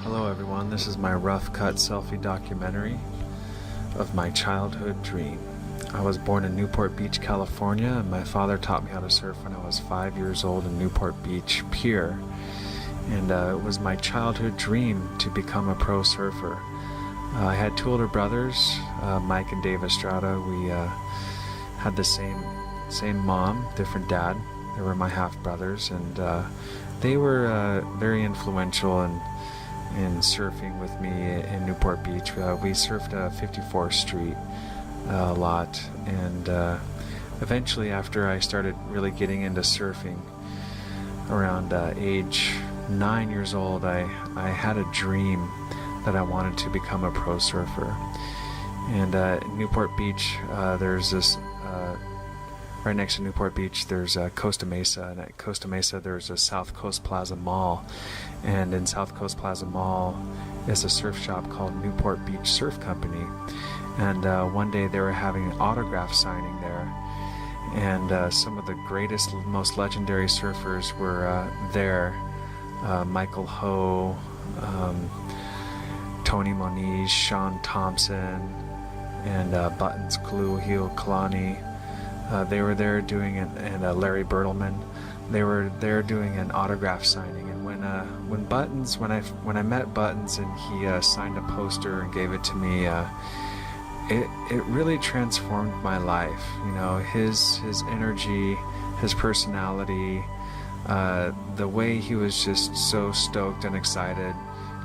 Hello everyone, this is my Rough-Cut Selfie-Documentary of my childhood dream. I was born in Newport Beach, California, and my father taught me how to surf when I was 5 years old in Newport Beach Pier. And it was my childhood dream to become a pro surfer. I had two older brothers, Mike and Dave Estrada. We had the same mom, different dad. They were my half brothers, and they were very influential in surfing with me in Newport Beach. We surfed 54th Street a lot, and eventually, after I started really getting into surfing around age 9 years old, I had a dream that I wanted to become a pro surfer. And in Newport Beach, there's this right next to Newport Beach, there's Costa Mesa, and at Costa Mesa there's a South Coast Plaza Mall, and in South Coast Plaza Mall is a surf shop called Newport Beach Surf Company. And one day they were having an autograph signing there, and some of the greatest, most legendary surfers were there. Michael Ho, Tony Moniz, Sean Thompson, and Buttons Kaluhio Kalani. They were there doing it, and Larry Bertelman. They were there doing an autograph signing. And when I met Buttons and he signed a poster and gave it to me, it really transformed my life. You know, his energy, his personality, the way he was just so stoked and excited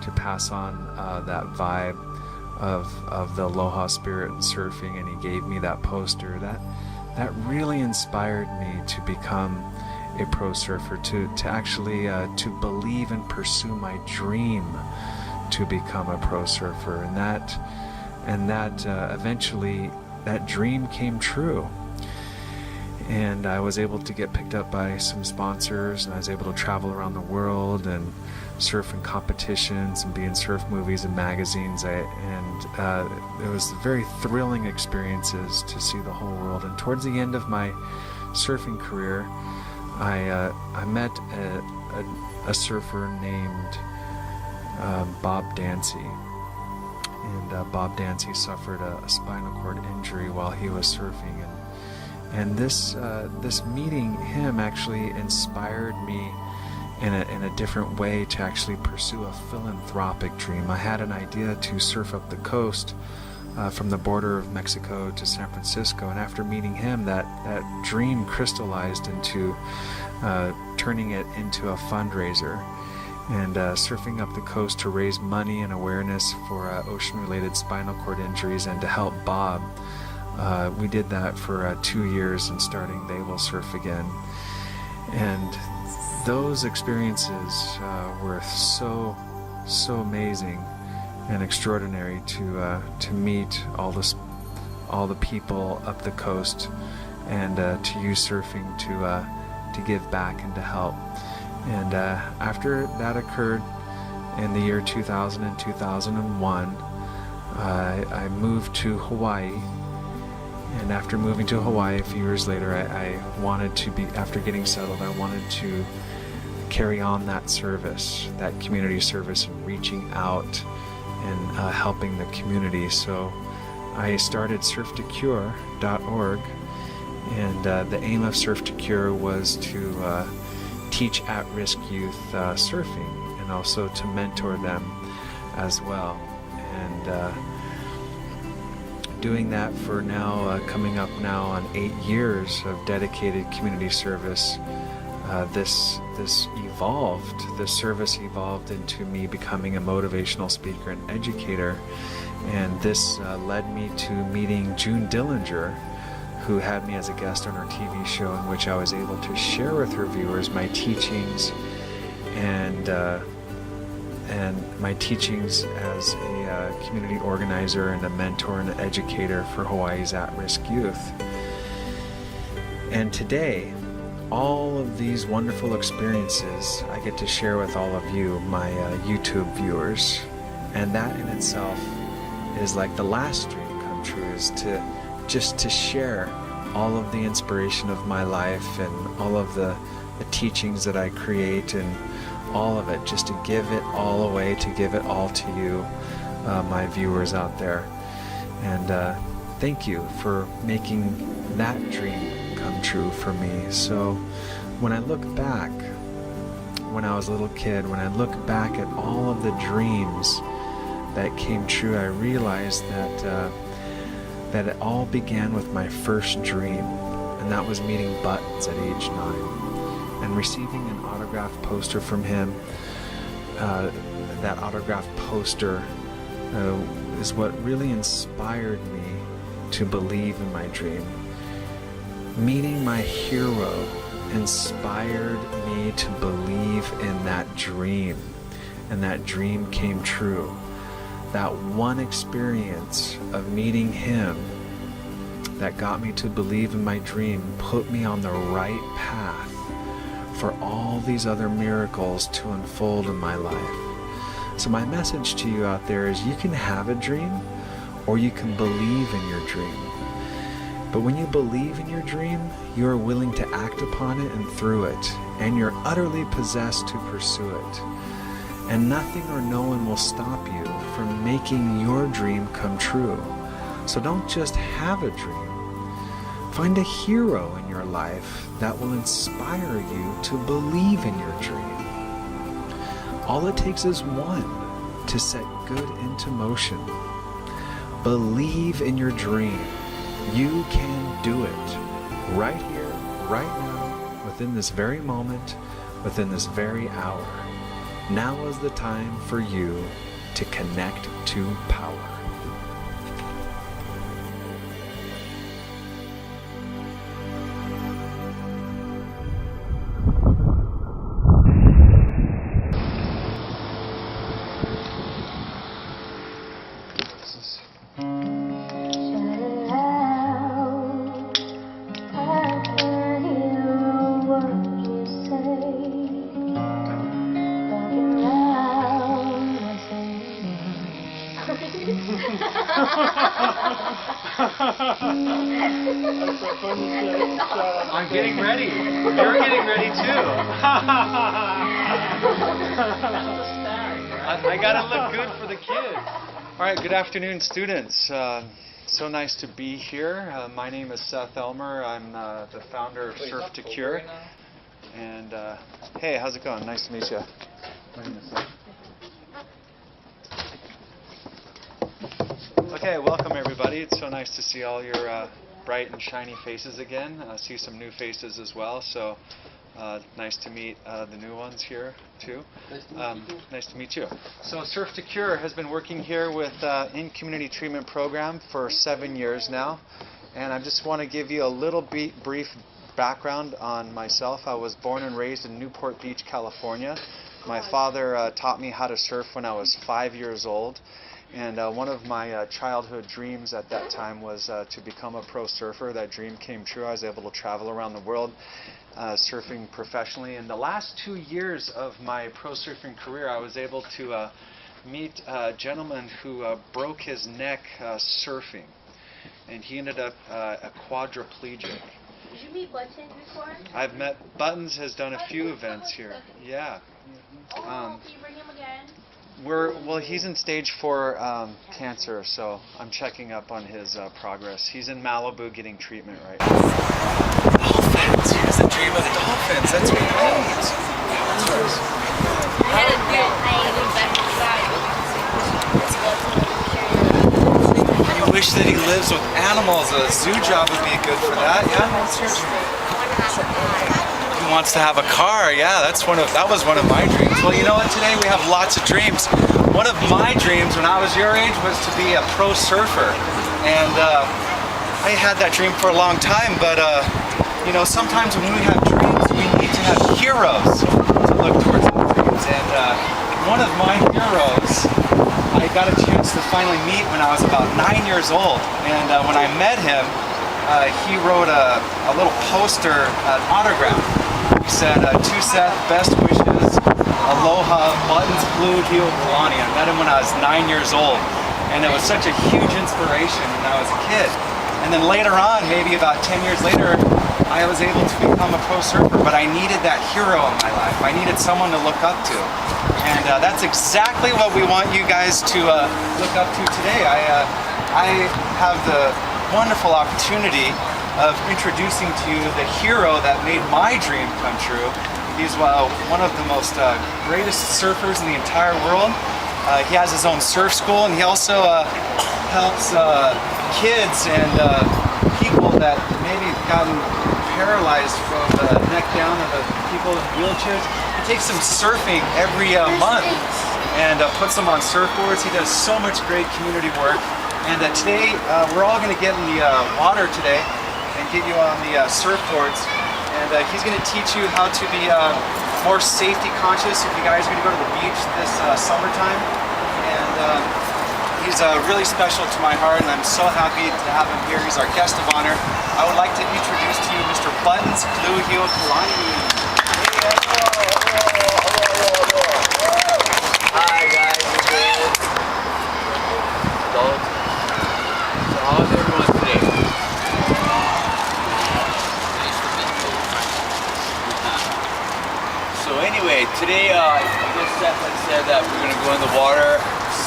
to pass on that vibe of the aloha spirit and surfing, and he gave me that poster. That really inspired me to become a pro surfer, to actually to believe and pursue my dream to become a pro surfer, and that eventually that dream came true. And I was able to get picked up by some sponsors, and I was able to travel around the world and surf in competitions and be in surf movies and magazines. It was very thrilling experiences to see the whole world. And towards the end of my surfing career, I met a surfer named Bob Dancy. And Bob Dancy suffered a spinal cord injury while he was surfing, and this meeting him actually inspired me in a different way to actually pursue a philanthropic dream. I had an idea to surf up the coast from the border of Mexico to San Francisco, and after meeting him, that dream crystallized into turning it into a fundraiser and surfing up the coast to raise money and awareness for ocean-related spinal cord injuries and to help Bob. We did that for 2 years, and starting They Will Surf Again. And those experiences were so amazing and extraordinary to meet all the people up the coast, and to use surfing to give back and to help. And after that occurred in the year 2000 and 2001, I moved to Hawaii. And after moving to Hawaii a few years later, I wanted to be, after getting settled, I wanted to carry on that service, that community service, and reaching out and helping the community. So I started surf2cure.org, and the aim of Surf to Cure was to teach at-risk youth surfing, and also to mentor them as well. And doing that for now, coming up now on 8 years of dedicated community service. This service evolved into me becoming a motivational speaker and educator, and this led me to meeting June Dillinger, who had me as a guest on her TV show, in which I was able to share with her viewers my teachings and my teachings as a community organizer and a mentor and an educator for Hawaii's at-risk youth. And today, all of these wonderful experiences I get to share with all of you, my YouTube viewers. And that in itself is like the last dream come true, is to share all of the inspiration of my life and all of the teachings that I create, and all of it, just to give it all away, to give it all to you, my viewers out there. And thank you for making that dream come true for me. So when I look back, when I was a little kid, when I look back at all of the dreams that came true, I realized that that it all began with my first dream, and that was meeting Buttons at age 9 and receiving an autographed poster from him. That autographed poster is what really inspired me to believe in my dream. Meeting my hero inspired me to believe in that dream, and that dream came true. That one experience of meeting him that got me to believe in my dream put me on the right path for all these other miracles to unfold in my life. So my message to you out there is, you can have a dream or you can believe in your dream. But when you believe in your dream, you are willing to act upon it and through it, and you're utterly possessed to pursue it. And nothing or no one will stop you from making your dream come true. So don't just have a dream. Find a hero in your life that will inspire you to believe in your dream. All it takes is one to set good into motion. Believe in your dream. You can do it right here, right now, within this very moment, within this very hour. Now is the time for you to connect to power. I'm getting ready. You're getting ready too. I gotta look good for the kids. All right, good afternoon, students. So nice to be here. My name is Seth Elmer. I'm the founder of Surf2Cure. And hey, how's it going? Nice to meet you. My name is Seth. Okay, welcome everybody. It's so nice to see all your bright and shiny faces again. See some new faces as well. So nice to meet the new ones here too. Nice to meet you. So Surf2Cure has been working here with in community treatment program for 7 years now, and I just want to give you a little brief background on myself. I was born and raised in Newport Beach, California. My father taught me how to surf when I was 5 years old. And one of my childhood dreams at that time was to become a pro surfer. That dream came true. I was able to travel around the world surfing professionally. In the last 2 years of my pro surfing career, I was able to meet a gentleman who broke his neck surfing. And he ended up a quadriplegic. Did you meet Buttons before? I've met Buttons, has done a few events here. Yeah. Can you bring him again? Well, he's in stage 4 cancer, so I'm checking up on his progress. He's in Malibu getting treatment right now. Dolphins! He has a dream of dolphins. That's great. You wish that he lives with animals. A zoo job would be good for that. Yeah. He wants to have a car. Yeah, that was one of my dreams. Well, you know what? Today we have lots of dreams. One of my dreams when I was your age was to be a pro surfer, and I had that dream for a long time. But you know, sometimes when we have dreams, we need to have heroes to look towards our dreams. And one of my heroes, I got a chance to finally meet when I was about 9 years old. And when I met him, he wrote a little poster, an autograph. He said, "To Seth, best wishes, aloha, Buttons, Blue Heel, Kalani." I met him when I was 9 years old, and it was such a huge inspiration when I was a kid. And then later on, maybe about 10 years later, I was able to become a pro surfer, but I needed that hero in my life. I needed someone to look up to. And that's exactly what we want you guys to look up to today. I have the wonderful opportunity of introducing to you the hero that made my dream come true. He's one of the most greatest surfers in the entire world. He has his own surf school, and he also helps kids and people that maybe gotten paralyzed from the neck down, of the people in wheelchairs. He takes them surfing every month and puts them on surfboards. He does so much great community work. And today we're all going to get in the water today and get you on the surfboards. And he's going to teach you how to be more safety conscious if you guys are going to go to the beach this summertime. And he's really special to my heart, and I'm so happy to have him here. He's our guest of honor. I would like to introduce to you Mr. Buttons Kalani. Hi guys, so how's everyone today? So anyway, today I guess Seth had said that we're going to go in the water.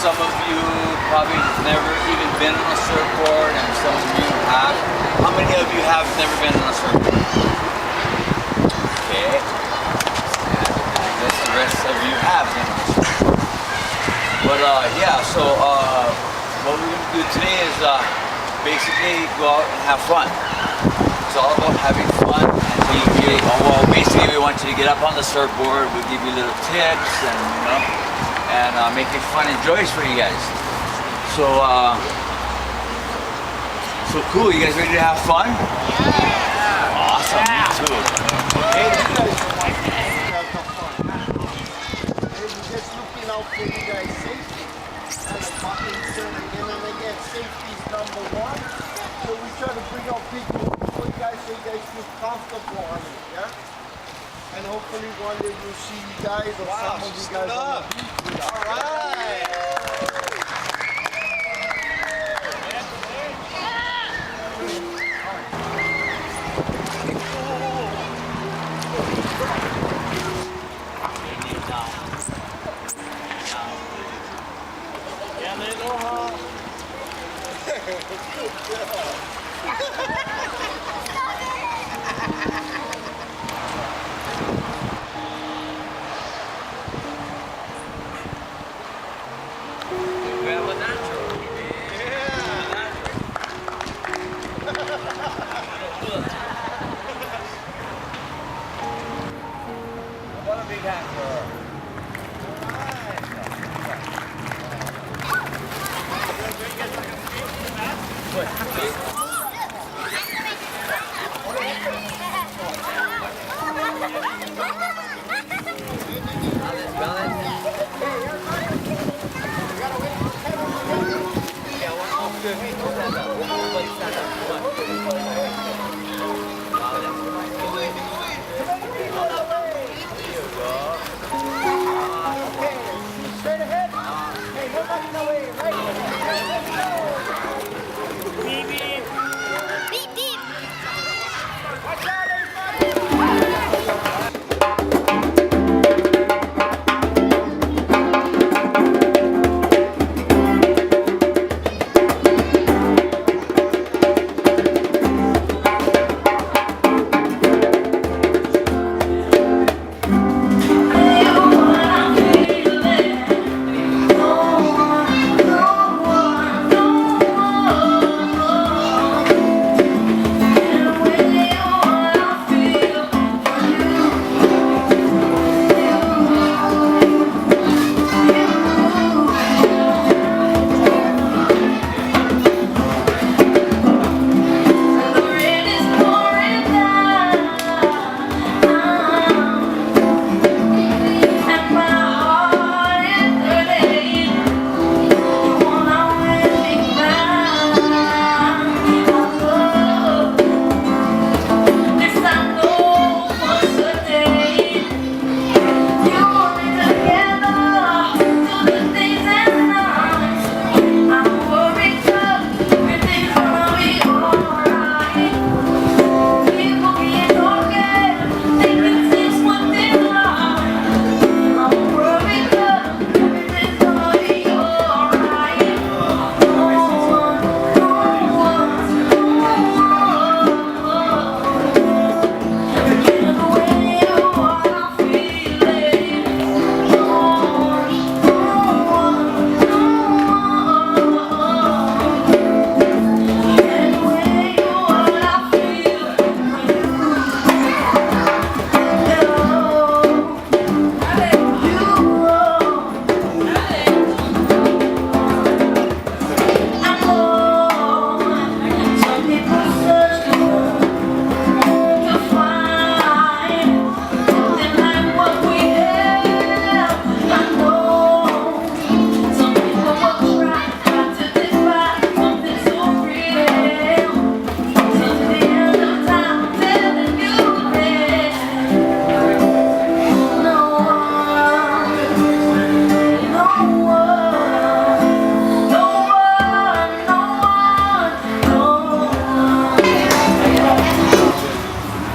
Some of you probably never even been on a surfboard, and some of you have. How many of you have never been on a surfboard? Okay. I guess the rest of you have been on a surfboard. But yeah, so what we're going to do today is basically go out and have fun. It's all about having fun, and basically we want you to get up on the surfboard. We'll give you little tips, and and make it fun and joyous for you guys. So so cool. You guys ready to have fun? Yeah. Awesome. Me too. Hey, you guys have some fun. Hey, we're just looking out for you guys' safety. And like Martin said again and again, safety is number one. So we try to bring out people for you guys so you guys feel comfortable on it, yeah? And hopefully one day we'll see you guys or some of you guys on the beach with us. All right.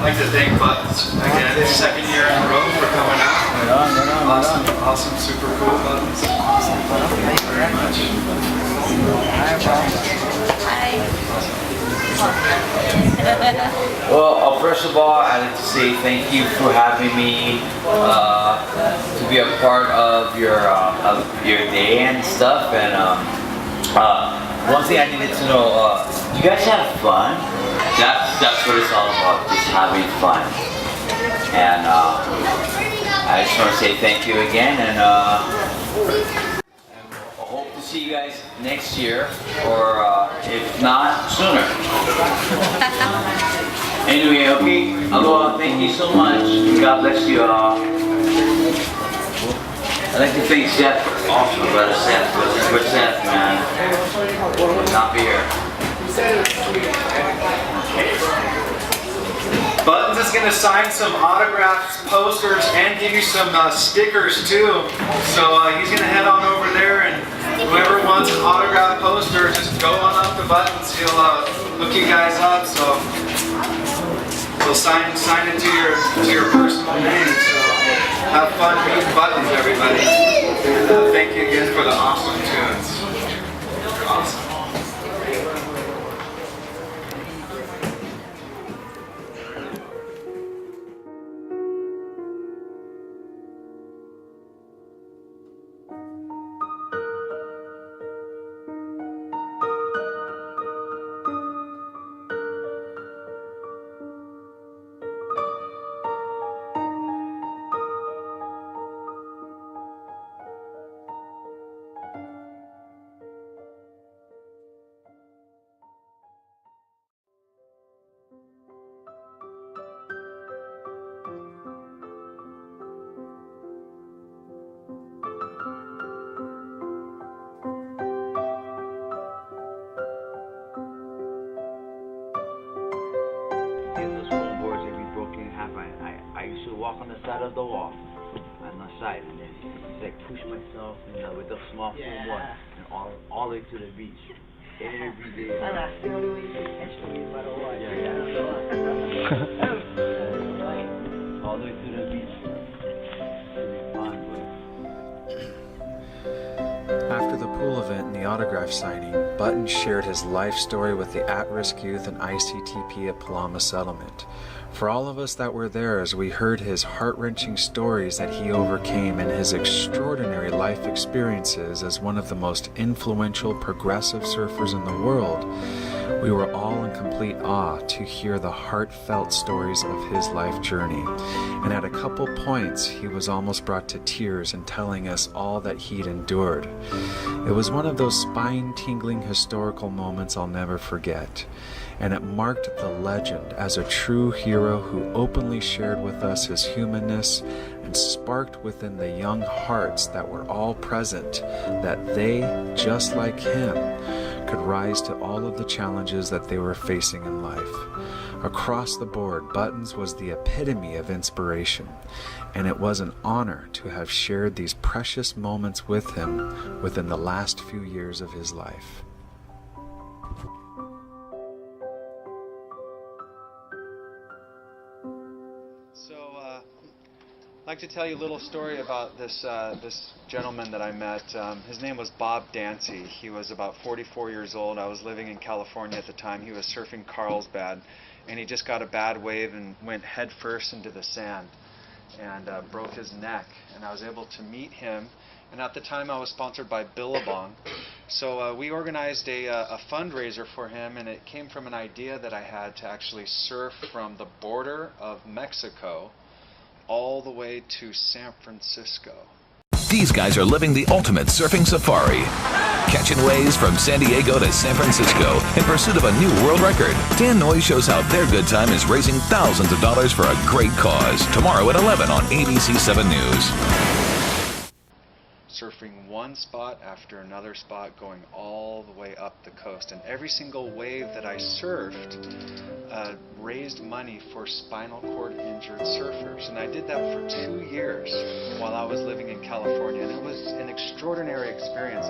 I'd like to thank Buttons again, second year in a row for coming out. Awesome, super cool Buttons. Thank you very much. Well, first of all, I'd like to say thank you for having me to be a part of your day and stuff. And one thing I needed to know, you guys have fun? That's what it's all about, just having fun. And I just want to say thank you again, and I hope to see you guys next year, or if not, sooner. Anyway, okay, aloha, thank you so much. God bless you all. I'd like to thank Seth, also brother Seth, for Seth, man. Would not be here. Buttons is going to sign some autographs, posters, and give you some stickers too. So he's going to head on over there, and whoever wants an autograph poster, just go on up to Buttons. He'll look you guys up. So he'll sign it to your personal name. So have fun meeting Buttons, everybody. And thank you again for the awesome tunes. You're awesome. I used to walk on the side of the wall, on the side, and then like push myself with the small footboard and all the way to the beach. Every day. And that's the only way you can catch me no matter what. All the way to the beach. After the pool event and the autograph signing, Buttons shared his life story with the at-risk youth and ICTP at Palama Settlement. For all of us that were there, as we heard his heart-wrenching stories that he overcame and his extraordinary life experiences as one of the most influential progressive surfers in the world, we were all in complete awe to hear the heartfelt stories of his life journey. And at a couple points, he was almost brought to tears in telling us all that he'd endured. It was one of those spine-tingling historical moments I'll never forget. And it marked the legend as a true hero who openly shared with us his humanness and sparked within the young hearts that were all present that they, just like him, could rise to all of the challenges that they were facing in life. Across the board, Buttons was the epitome of inspiration, and it was an honor to have shared these precious moments with him within the last few years of his life. I'd like to tell you a little story about this gentleman that I met. His name was Bob Dancy. He was about 44 years old. I was living in California at the time. He was surfing Carlsbad, and he just got a bad wave and went head first into the sand and broke his neck. And I was able to meet him. And at the time, I was sponsored by Billabong. So we organized a fundraiser for him, and it came from an idea that I had to actually surf from the border of Mexico all the way to San Francisco. These guys are living the ultimate surfing safari. Catching waves from San Diego to San Francisco in pursuit of a new world record. Dan Noy shows how their good time is raising thousands of dollars for a great cause. Tomorrow at 11 on ABC 7 News. Surfing one spot after another spot, going all the way up the coast. And every single wave that I surfed, raised money for spinal cord injured surfers. And I did that for 2 years while I was living in California, and it was an extraordinary experience.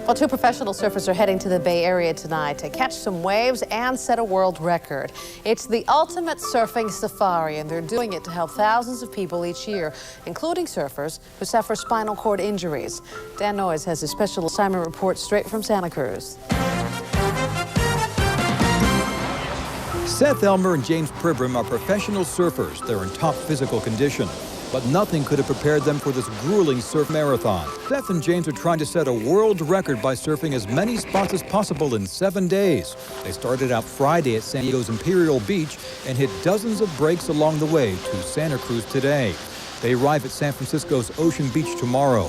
Well, 2 professional surfers are heading to the Bay Area tonight to catch some waves and set a world record. It's the ultimate surfing safari, and they're doing it to help thousands of people each year, including surfers who suffer spinal cord injuries. Dan Noyes has a special assignment report straight from Santa Cruz. Seth Elmer and James Pribram are professional surfers. They're in top physical condition, but nothing could have prepared them for this grueling surf marathon. Seth and James are trying to set a world record by surfing as many spots as possible in 7 days. They started out Friday at San Diego's Imperial Beach and hit dozens of breaks along the way to Santa Cruz today. They arrive at San Francisco's Ocean Beach tomorrow.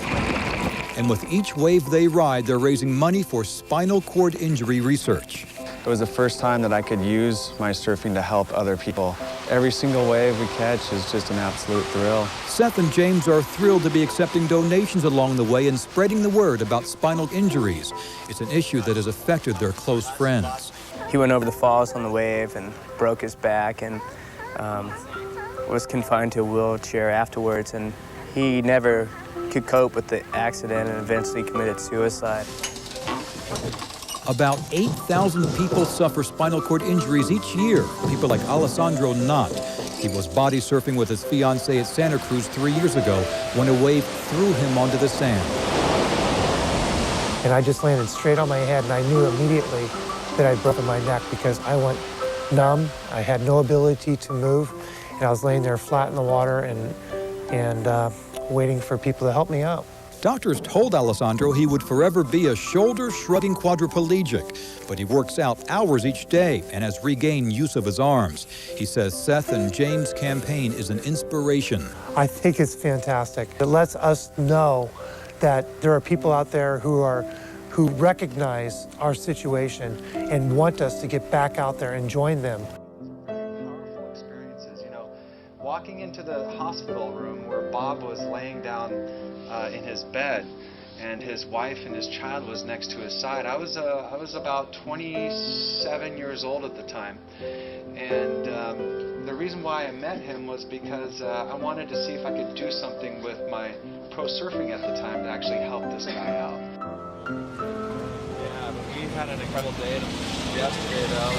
And with each wave they ride, they're raising money for spinal cord injury research. It was the first time that I could use my surfing to help other people. Every single wave we catch is just an absolute thrill. Seth and James are thrilled to be accepting donations along the way and spreading the word about spinal injuries. It's an issue that has affected their close friends. He went over the falls on the wave and broke his back and was confined to a wheelchair afterwards, and he never could cope with the accident and eventually committed suicide. About 8,000 people suffer spinal cord injuries each year. People like Alessandro Knott. He was body surfing with his fiancée at Santa Cruz 3 years ago when a wave threw him onto the sand. And I just landed straight on my head, and I knew immediately that I'd broken my neck because I went numb. I had no ability to move, and I was laying there flat in the water and waiting for people to help me out. Doctors told Alessandro he would forever be a shoulder-shrugging quadriplegic, but he works out hours each day and has regained use of his arms. He says Seth and James' campaign is an inspiration. I think it's fantastic. It lets us know that there are people out there who recognize our situation and want us to get back out there and join them. Powerful experiences, you know, walking into the hospital room where Bob was laying down in his bed, and his wife and his child was next to his side. I was about 27 years old at the time, and the reason why I met him was because I wanted to see if I could do something with my pro surfing at the time to actually help this guy out. Yeah, but we had an incredible day yesterday though.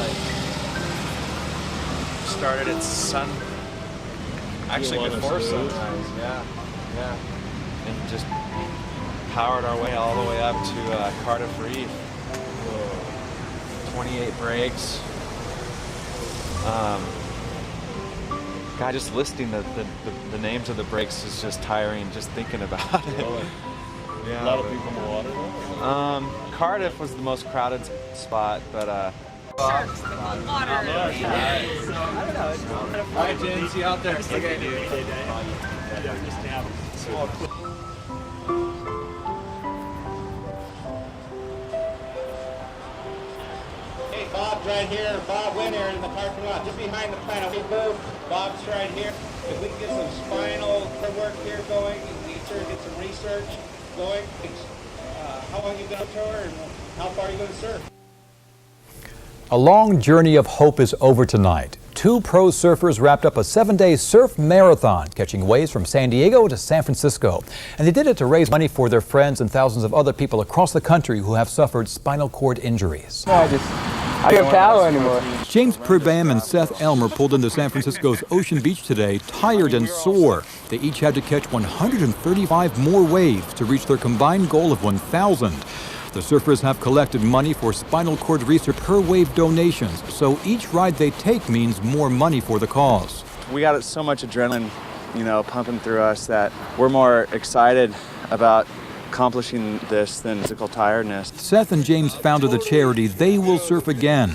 Started at actually before sunrise. Yeah. And just powered our way all the way up to Cardiff Reef. 28 breaks. God, just listing the names of the breaks is just tiring, just thinking about it. Yeah, a lot of people in the water. Cardiff was the most crowded spot, but All right, Jen, see you out there. Okay, dude. Hey, Bob's right here. Bob Winter in the parking lot, just behind the panel. Hey, booth. Bob's right here. If we can get some spinal work here going, we sort of get some research going. How long you been on tour and how far are you going to surf? A long journey of hope is over tonight. 2 pro surfers wrapped up a 7-day surf marathon, catching waves from San Diego to San Francisco. And they did it to raise money for their friends and thousands of other people across the country who have suffered spinal cord injuries. I don't have power anymore. James Pribram and Seth Elmer pulled into San Francisco's Ocean Beach today, tired and sore. They each had to catch 135 more waves to reach their combined goal of 1,000. The surfers have collected money for spinal cord research per wave donations, so each ride they take means more money for the cause. We got so much adrenaline, pumping through us that we're more excited about accomplishing this than physical tiredness. Seth and James founded the charity They Will Surf Again.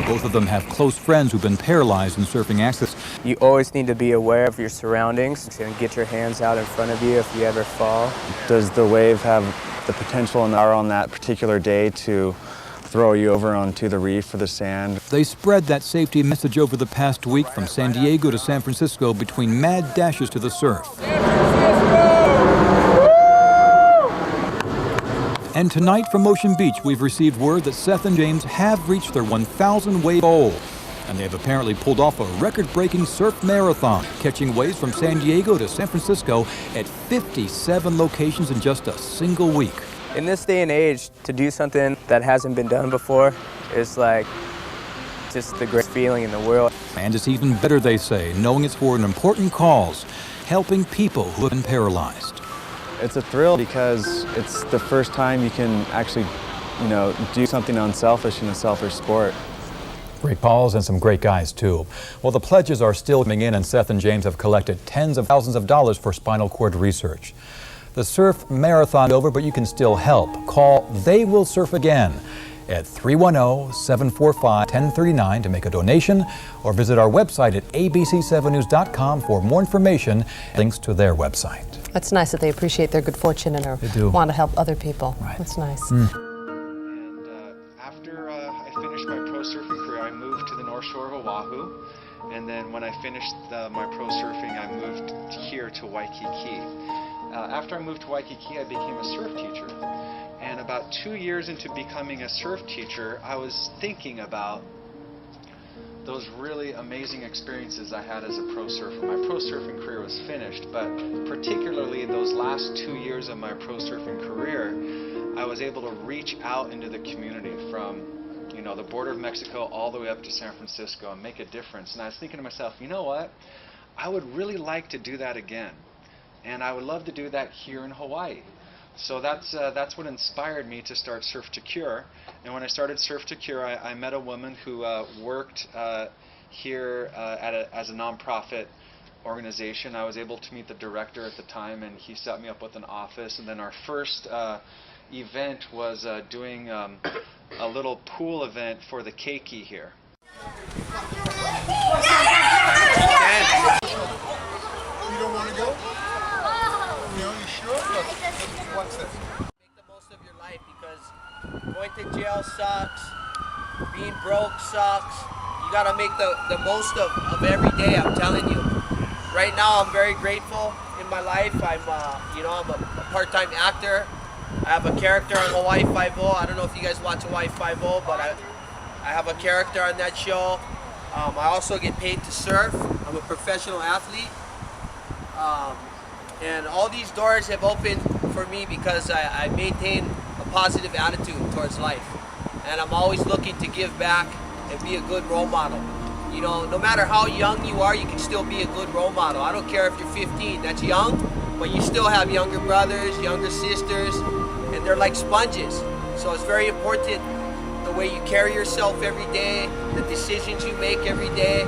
Both of them have close friends who've been paralyzed in surfing accidents. You always need to be aware of your surroundings and get your hands out in front of you if you ever fall. Does the wave have the potential on that particular day to throw you over onto the reef or the sand? They spread that safety message over the past week from San Diego to San Francisco between mad dashes to the surf. And tonight from Ocean Beach, we've received word that Seth and James have reached their 1,000 wave goal. And they have apparently pulled off a record-breaking surf marathon, catching waves from San Diego to San Francisco at 57 locations in just a single week. In this day and age, to do something that hasn't been done before is like just the greatest feeling in the world. And it's even better, they say, knowing it's for an important cause, helping people who have been paralyzed. It's a thrill because it's the first time you can actually, do something unselfish in a selfish sport. Great balls and some great guys, too. Well, the pledges are still coming in, and Seth and James have collected tens of thousands of dollars for spinal cord research. The surf marathon is over, but you can still help. Call They Will Surf Again at 310-745-1039 to make a donation, or visit our website at abc7news.com for more information and links to their website. That's nice that they appreciate their good fortune and want to help other people. Right. That's nice. And after I finished my pro surfing career, I moved to the North Shore of Oahu. And then when I finished my pro surfing, I moved here to Waikiki. After I moved to Waikiki, I became a surf teacher. And about 2 years into becoming a surf teacher, I was thinking about those really amazing experiences I had as a pro surfer. My pro surfing career was finished, but particularly those last 2 years of my pro surfing career, I was able to reach out into the community from, the border of Mexico all the way up to San Francisco and make a difference. And I was thinking to myself, you know what? I would really like to do that again. And I would love to do that here in Hawaii. So that's what inspired me to start Surf to Cure. And when I started Surf to Cure, I met a woman who worked here as a nonprofit organization. I was able to meet the director at the time, and he set me up with an office. And then our first event was doing a little pool event for the keiki here. You don't want to go? You sure? What's this? Make the most of your life, because going to jail sucks, being broke sucks. You gotta make the most of every day, I'm telling you. Right now I'm very grateful in my life. I'm I'm a part-time actor. I have a character on Hawaii 5-0. I don't know if you guys watch Hawaii 5-0, but I have a character on that show. I also get paid to surf. I'm a professional athlete. And all these doors have opened for me because I maintain a positive attitude towards life. And I'm always looking to give back and be a good role model. No matter how young you are, you can still be a good role model. I don't care if you're 15, that's young, but you still have younger brothers, younger sisters, and they're like sponges. So it's very important the way you carry yourself every day, the decisions you make every day.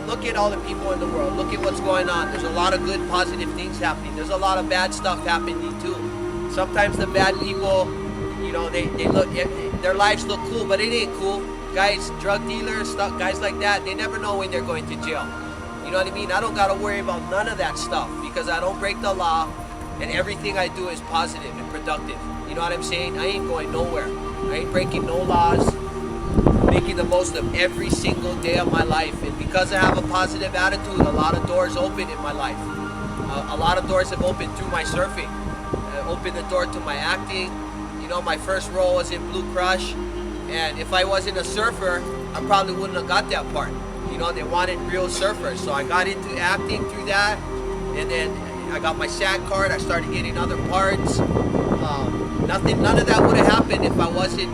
Look at all the people in the world. Look at what's going on. There's a lot of good, positive things happening. There's a lot of bad stuff happening too. Sometimes the bad people, they look, their lives look cool, but it ain't cool. Guys, drug dealers, guys like that, they never know when they're going to jail. You know what I mean? I don't got to worry about none of that stuff because I don't break the law, and everything I do is positive and productive. You know what I'm saying? I ain't going nowhere. I ain't breaking no laws. Making the most of every single day of my life, and because I have a positive attitude, a lot of doors open in my life. A lot of doors have opened through my surfing. Opened the door to my acting. My first role was in Blue Crush, and if I wasn't a surfer, I probably wouldn't have got that part. They wanted real surfers, so I got into acting through that, and then I got my SAG card. I started getting other parts. None of that would have happened if I wasn't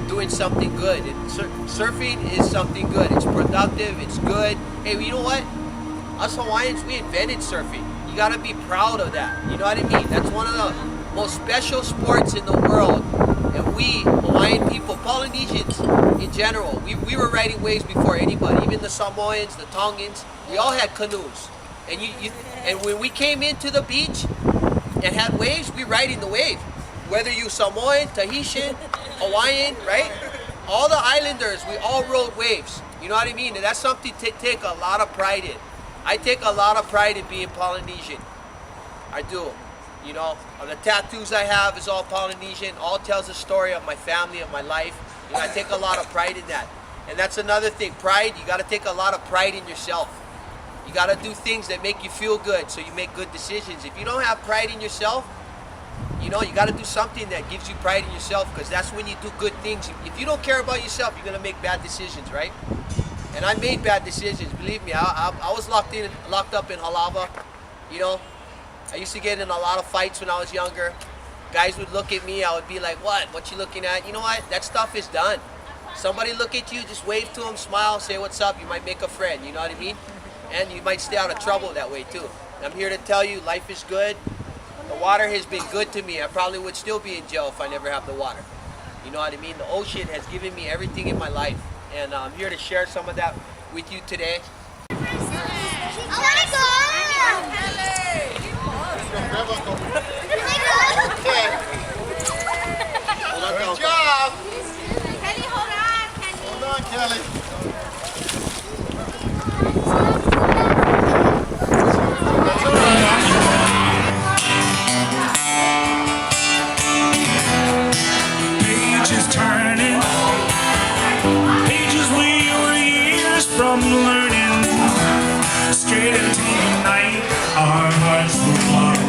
doing something good. And surfing is something good. It's productive. It's good. Hey, you know what? Us Hawaiians, we invented surfing. You gotta be proud of that. You know what I mean? That's one of the most special sports in the world. And we, Hawaiian people, Polynesians in general, we were riding waves before anybody. Even the Samoans, the Tongans, we all had canoes. And when we came into the beach and had waves, we riding the wave. Whether you Samoan, Tahitian, Hawaiian, right? All the islanders, we all rode waves. You know what I mean? And that's something to take a lot of pride in. I take a lot of pride in being Polynesian. I do. The tattoos I have is all Polynesian. All tells a story of my family, of my life. I take a lot of pride in that. And that's another thing. Pride, you got to take a lot of pride in yourself. You got to do things that make you feel good so you make good decisions. If you don't have pride in yourself, you know, you got to do something that gives you pride in yourself, because that's when you do good things. If you don't care about yourself, you're gonna make bad decisions, right? And I made bad decisions. Believe me, I was locked up in Halava. You know, I used to get in a lot of fights when I was younger. Guys would look at me, I would be like, what you looking at? You know what, that stuff is done. Somebody look at you, just wave to them, smile, say what's up, you might make a friend, you know what I mean? And you might stay out of trouble that way too. I'm here to tell you, life is good. The water has been good to me. I probably would still be in jail if I never have the water. You know what I mean? The ocean has given me everything in my life. And I'm here to share some of that with you today. Good job. Kelly, hold on. Kelly. Hold on, Kelly. Pages turning, pages we were years from learning. Straight into the night, our hearts were blown.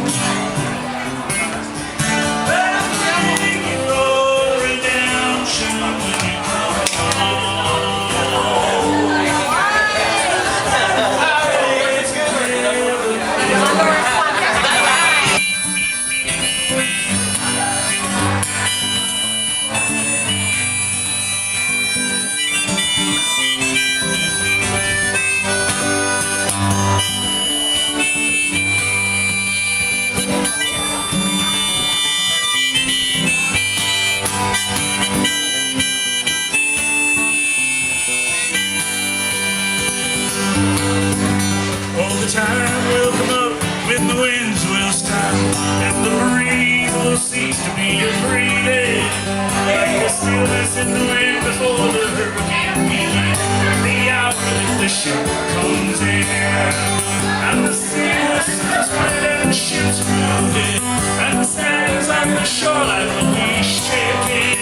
All the time will come up when the winds will stop, and the breeze will cease to be your breathing. Like the stillness in the wind before the hurricane begins. The hour that the ship comes in, and the sea will split and ships moving, and the sands on the shoreline will be shaking.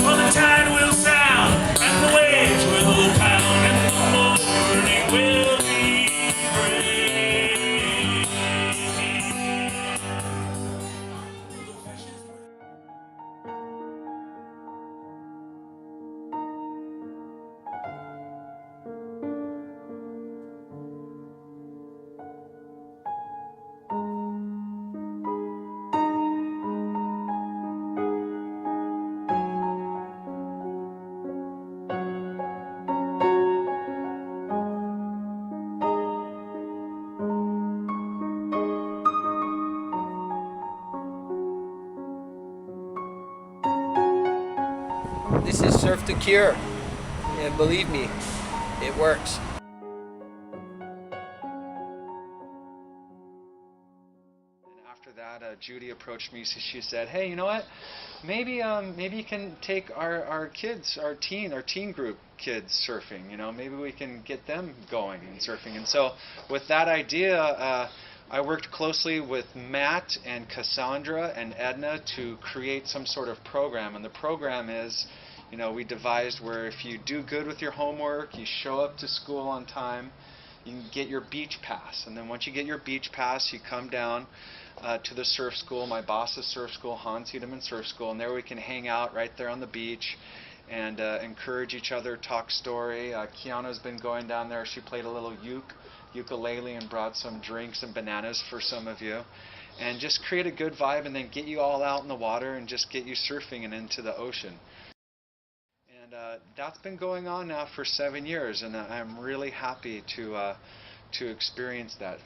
Well, the tide will sound, and the waves will pound, and the morning will be This is Surf to Cure, and believe me, it works. After that, Judy approached me. She said, "Hey, you know what? Maybe you can take our kids, our teen group kids surfing. You know, maybe we can get them going and surfing." And so, with that idea, I worked closely with Matt and Cassandra and Edna to create some sort of program. And the program is, you know, we devised where if you do good with your homework, you show up to school on time, you can get your beach pass. And then once you get your beach pass, you come down to the surf school, my boss's surf school, Hans Hedemann Surf School, and there we can hang out right there on the beach and encourage each other, talk story. Kiana's been going down there. She played a little ukulele and brought some drinks and bananas for some of you. And just create a good vibe and then get you all out in the water and just get you surfing and into the ocean. And that's been going on now for 7 years, and I'm really happy to experience that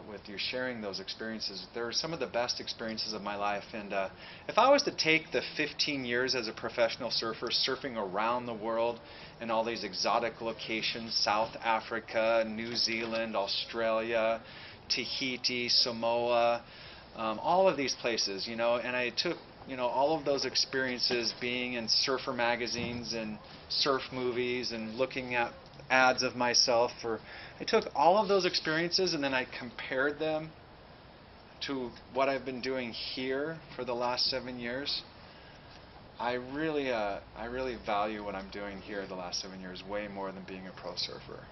with you, sharing those experiences. They're some of the best experiences of my life. And if I was to take the 15 years as a professional surfer, surfing around the world in all these exotic locations, South Africa, New Zealand, Australia, Tahiti, Samoa, all of these places, you know, and I took, you know, all of those experiences being in surfer magazines and surf movies and looking at ads of myself, I took all of those experiences and then I compared them to what I've been doing here for the last 7 years. I really value what I'm doing here the last 7 years way more than being a pro surfer.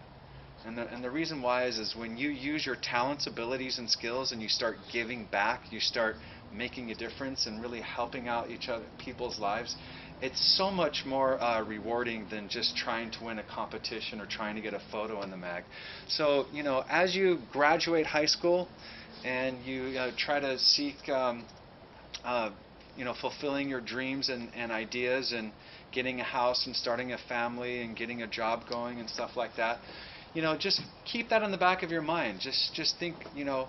And the reason why is when you use your talents, abilities, and skills and you start giving back, you start making a difference and really helping out people's lives, it's so much more rewarding than just trying to win a competition or trying to get a photo in the mag. So, you know, as you graduate high school and you try to seek, you know, fulfilling your dreams and ideas and getting a house and starting a family and getting a job going and stuff like that, you know, just keep that in the back of your mind. Just think, you know,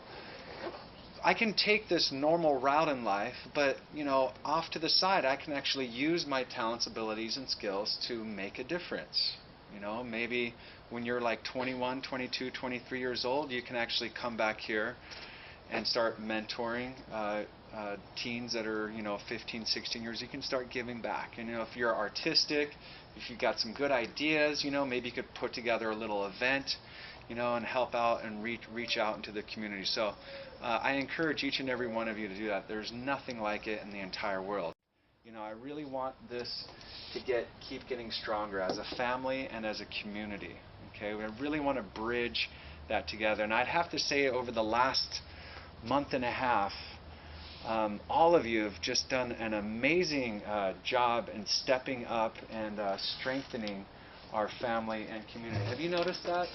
I can take this normal route in life, but, you know, off to the side, I can actually use my talents, abilities, and skills to make a difference. You know, maybe when you're like 21, 22, 23 years old, you can actually come back here and start mentoring teens that are, you know, 15, 16 years. You can start giving back. And, you know, if you're artistic, if you've got some good ideas, you know, maybe you could put together a little event, you know, and help out and reach out into the community. So I encourage each and every one of you to do that. There's nothing like it in the entire world. You know, I really want this to keep getting stronger as a family and as a community. Okay, I really want to bridge that together. And I'd have to say, over the last month and a half, all of you have just done an amazing job in stepping up and strengthening our family and community. Have you noticed that?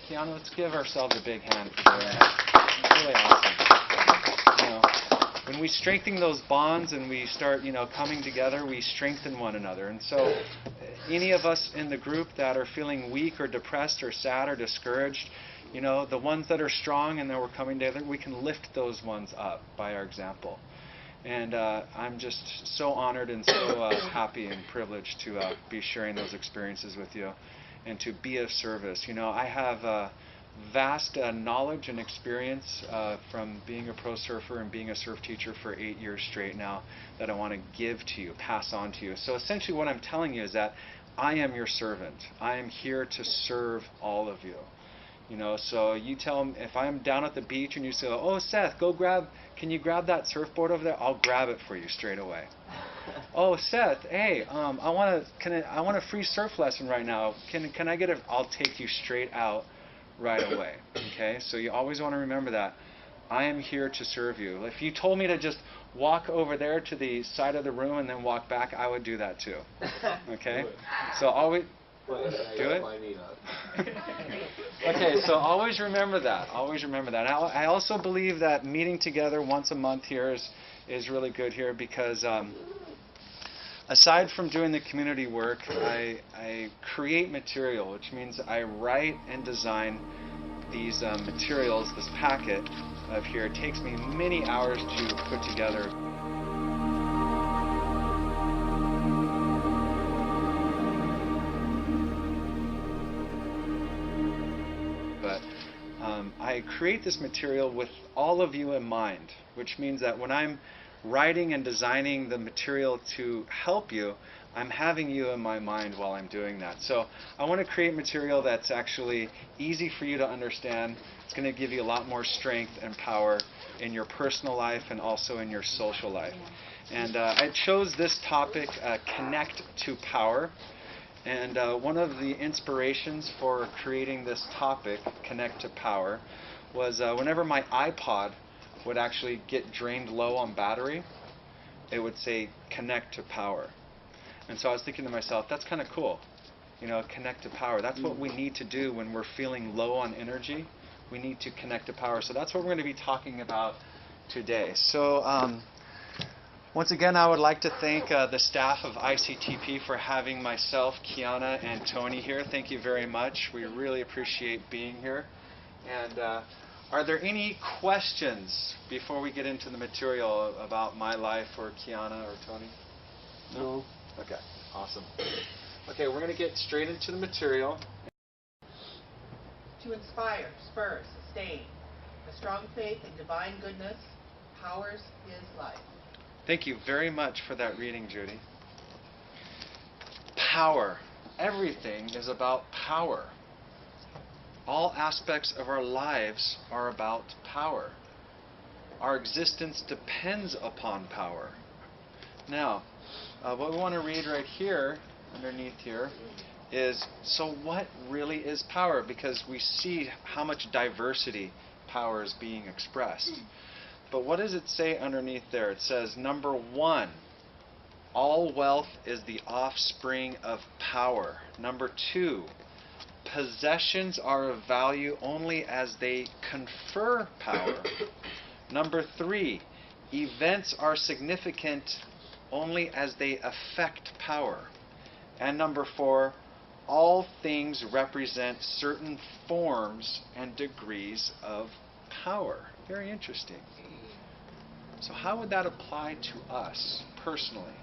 Kiana, let's give ourselves a big hand for doing that. It's really awesome. You know, when we strengthen those bonds and we start, you know, coming together, we strengthen one another. And so any of us in the group that are feeling weak or depressed or sad or discouraged, you know, the ones that are strong and that we're coming together, we can lift those ones up by our example. And I'm just so honored and so happy and privileged to be sharing those experiences with you and to be of service. You know, I have vast knowledge and experience from being a pro surfer and being a surf teacher for 8 years straight now that I want to give to you, pass on to you. So essentially what I'm telling you is that I am your servant. I am here to serve all of you. You know, so you tell them, if I'm down at the beach and you say, oh, Seth, can you grab that surfboard over there? I'll grab it for you straight away. Oh, Seth, hey, I want a free surf lesson right now. Can I get it? I'll take you straight out right away. Okay, so you always want to remember that. I am here to serve you. If you told me to just walk over there to the side of the room and then walk back, I would do that too. Okay, so always. Do it? Okay, so always remember that. Always remember that. I also believe that meeting together once a month here is really good here because aside from doing the community work, I create material, which means I write and design these materials, this packet of here. It takes me many hours to put together. I create this material with all of you in mind, which means that when I'm writing and designing the material to help you, I'm having you in my mind while I'm doing that. So I want to create material that's actually easy for you to understand. It's going to give you a lot more strength and power in your personal life and also in your social life. And I chose this topic, Connect2POWER. And one of the inspirations for creating this topic, Connect2POWER, was whenever my iPod would actually get drained low on battery, it would say Connect2POWER. And so I was thinking to myself, that's kind of cool. You know, Connect2POWER. That's what we need to do when we're feeling low on energy. We need to connect to power. So that's what we're going to be talking about today. So once again, I would like to thank the staff of ICTP for having myself, Kiana, and Tony here. Thank you very much. We really appreciate being here. And are there any questions before we get into the material about my life or Kiana or Tony? No? Okay, awesome. Okay, we're going to get straight into the material. To inspire, spur, sustain, a strong faith in divine goodness powers his life. Thank you very much for that reading, Judy. Power. Everything is about power. All aspects of our lives are about power. Our existence depends upon power. Now, what we want to read right here, underneath here, is, so what really is power? Because we see how much diversity power is being expressed. But what does it say underneath there? It says, number 1, all wealth is the offspring of power. Number 2, possessions are of value only as they confer power. Number 3, events are significant only as they affect power. And number 4, all things represent certain forms and degrees of power. Very interesting. So how would that apply to us personally?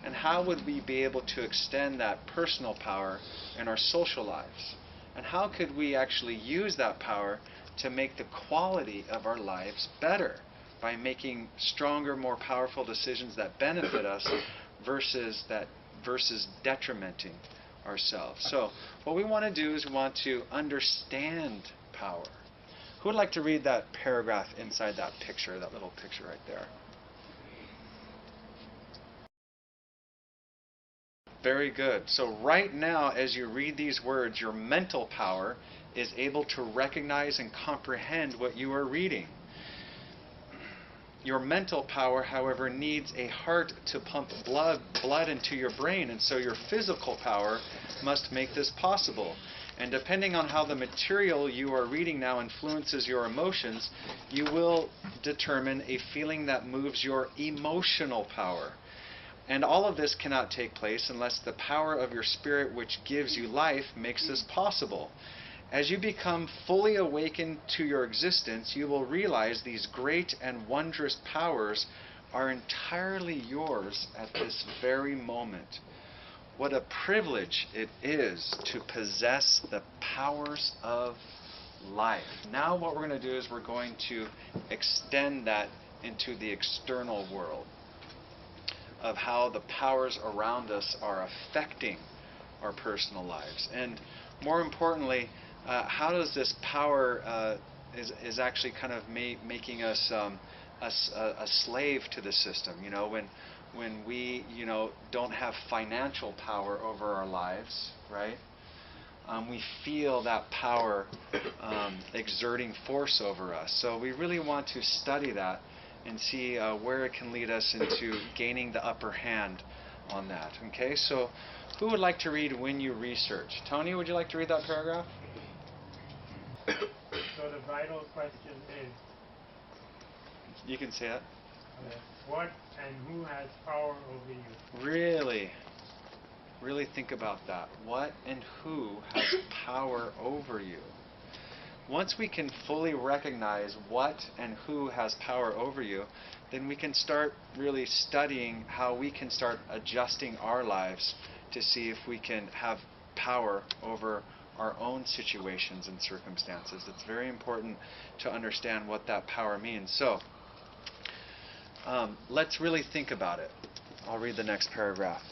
And how would we be able to extend that personal power in our social lives? And how could we actually use that power to make the quality of our lives better by making stronger, more powerful decisions that benefit us versus detrimenting ourselves? So what we want to do is we want to understand power. Who would like to read that paragraph inside that picture, that little picture right there? Very good. So right now, as you read these words, your mental power is able to recognize and comprehend what you are reading. Your mental power, however, needs a heart to pump blood into your brain, and so your physical power must make this possible. And depending on how the material you are reading now influences your emotions, you will determine a feeling that moves your emotional power. And all of this cannot take place unless the power of your spirit, which gives you life, makes this possible. As you become fully awakened to your existence, you will realize these great and wondrous powers are entirely yours at this very moment. What a privilege it is to possess the powers of life. Now what we're going to do is we're going to extend that into the external world, of how the powers around us are affecting our personal lives. And more importantly, how does this power is actually kind of making us a slave to the system? You know, when we don't have financial power over our lives, right? We feel that power exerting force over us. So we really want to study that and see where it can lead us into gaining the upper hand on that. Okay, so who would like to read When You Research? Tony, would you like to read that paragraph? So the vital question is, you can say it. What and who has power over you? Really think about that. What and who has power over you? Once we can fully recognize what and who has power over you, then we can start really studying how we can start adjusting our lives to see if we can have power over our own situations and circumstances. It's very important to understand what that power means. So, let's really think about it. I'll read the next paragraph.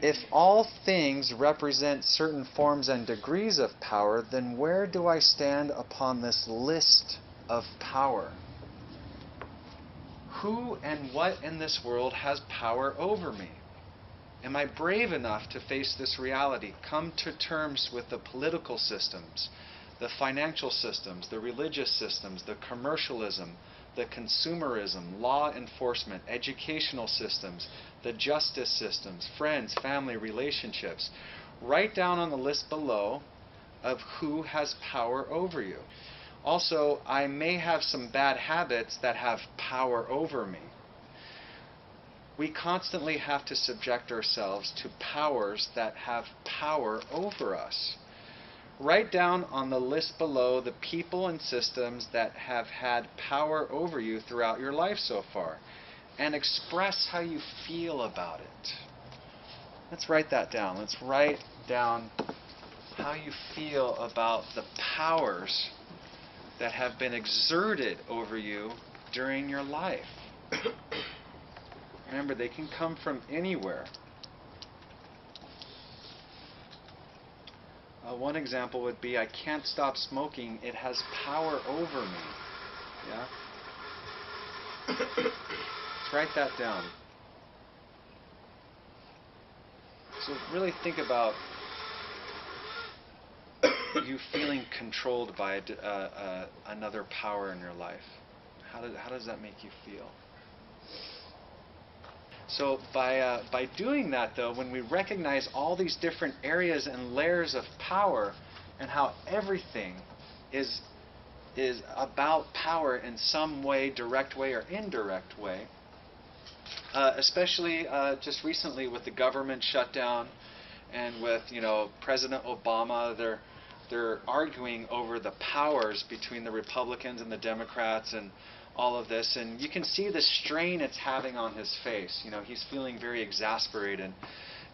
If all things represent certain forms and degrees of power, then where do I stand upon this list of power? Who and what in this world has power over me? Am I brave enough to face this reality, come to terms with the political systems, the financial systems, the religious systems, the commercialism, the consumerism, law enforcement, educational systems, the justice systems, friends, family, relationships? Write down on the list below of who has power over you. Also, I may have some bad habits that have power over me. We constantly have to subject ourselves to powers that have power over us. Write down on the list below the people and systems that have had power over you throughout your life so far, and express how you feel about it. Let's write that down. Let's write down how you feel about the powers that have been exerted over you during your life. Remember, they can come from anywhere. One example would be, I can't stop smoking. It has power over me. Yeah? Let's write that down. So really think about you feeling controlled by another power in your life. How does that make you feel? So by doing that, though, when we recognize all these different areas and layers of power and how everything is about power in some way, direct way or indirect way, especially just recently with the government shutdown and with, you know, President Obama, they're arguing over the powers between the Republicans and the Democrats and all of this, and you can see the strain it's having on his face. You know, he's feeling very exasperated,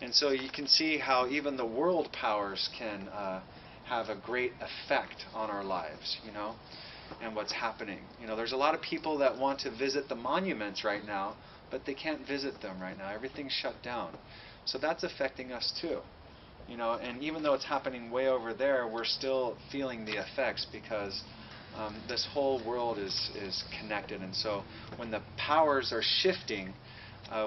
and so you can see how even the world powers can have a great effect on our lives, you know, and what's happening. You know, there's a lot of people that want to visit the monuments right now, but they can't visit them right now. Everything's shut down. So that's affecting us too. You know, and even though it's happening way over there, we're still feeling the effects because this whole world is connected. And so when the powers are shifting,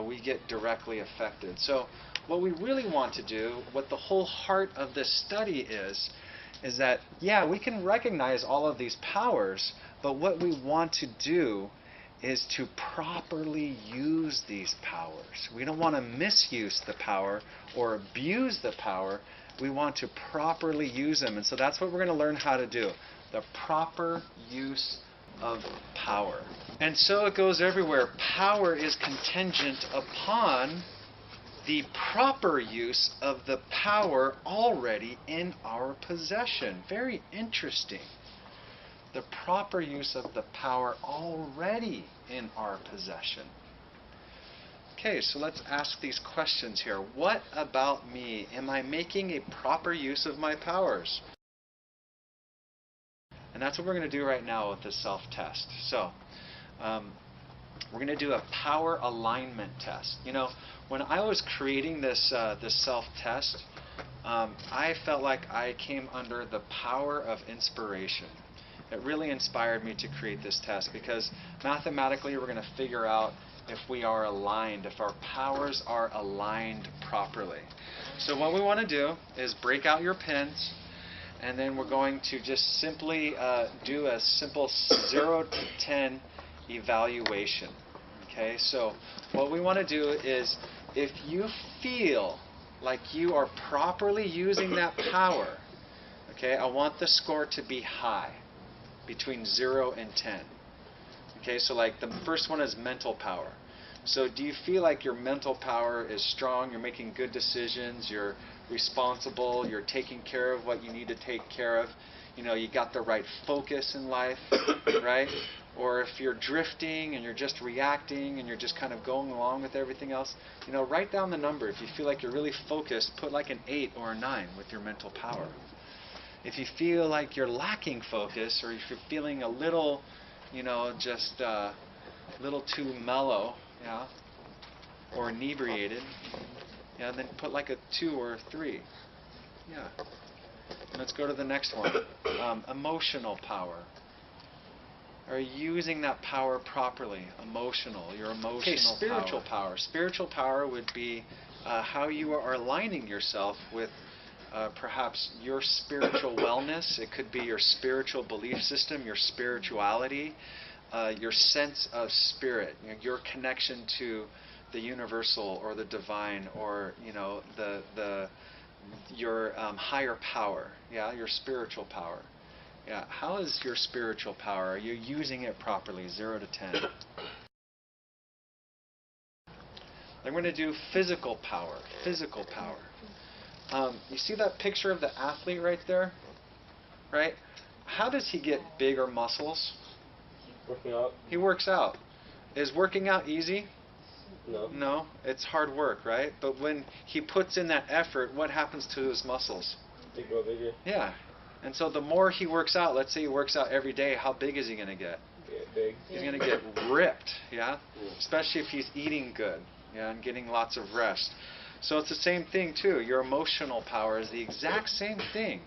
we get directly affected. So what we really want to do, what the whole heart of this study is that, yeah, we can recognize all of these powers, but what we want to do is to properly use these powers. We don't want to misuse the power or abuse the power. We want to properly use them. And so that's what we're going to learn how to do. The proper use of power. And so it goes everywhere. Power is contingent upon the proper use of the power already in our possession. Very interesting. The proper use of the power already in our possession. Okay, so let's ask these questions here. What about me? Am I making a proper use of my powers? And that's what we're going to do right now with this self-test. So, we're going to do a power alignment test. You know, when I was creating this self-test, I felt like I came under the power of inspiration. It really inspired me to create this test because mathematically we're going to figure out if we are aligned, if our powers are aligned properly. So what we want to do is break out your pens, and then we're going to just simply do a simple 0 to 10 evaluation. Okay, so what we want to do is, if you feel like you are properly using that power, okay, I want the score to be high, between 0 and 10. Okay, so like the first one is mental power. So do you feel like your mental power is strong, you're making good decisions, you're responsible, you're taking care of what you need to take care of, you know, you got the right focus in life, right? Or if you're drifting and you're just reacting and you're just kind of going along with everything else, you know, write down the number. If you feel like you're really focused, put like an 8 or a 9 with your mental power. If you feel like you're lacking focus, or if you're feeling a little, you know, just a little too mellow, yeah, or inebriated, yeah, then put like a 2 or a 3. Yeah. Let's go to the next one. Emotional power. Are you using that power properly? Emotional, your emotional Okay, spiritual power. Spiritual power would be how you are aligning yourself with perhaps your spiritual wellness. It could be your spiritual belief system, your spirituality, your sense of spirit, you know, your connection to the universal or the divine, or you know, your higher power, yeah, your spiritual power. Yeah, how is your spiritual power? Are you using it properly? 0 to 10. Then we're going to do physical power. Physical power. You see that picture of the athlete right there? Right? How does he get bigger muscles? Working out. He works out. Is working out easy? No. No, it's hard work, right? But when he puts in that effort, what happens to his muscles? They grow bigger. Yeah. And so the more he works out, let's say he works out every day, how big is he going to get? Get big. He's going to get ripped, yeah? Especially if he's eating good, yeah, and getting lots of rest. So it's the same thing too. Your emotional power is the exact same thing.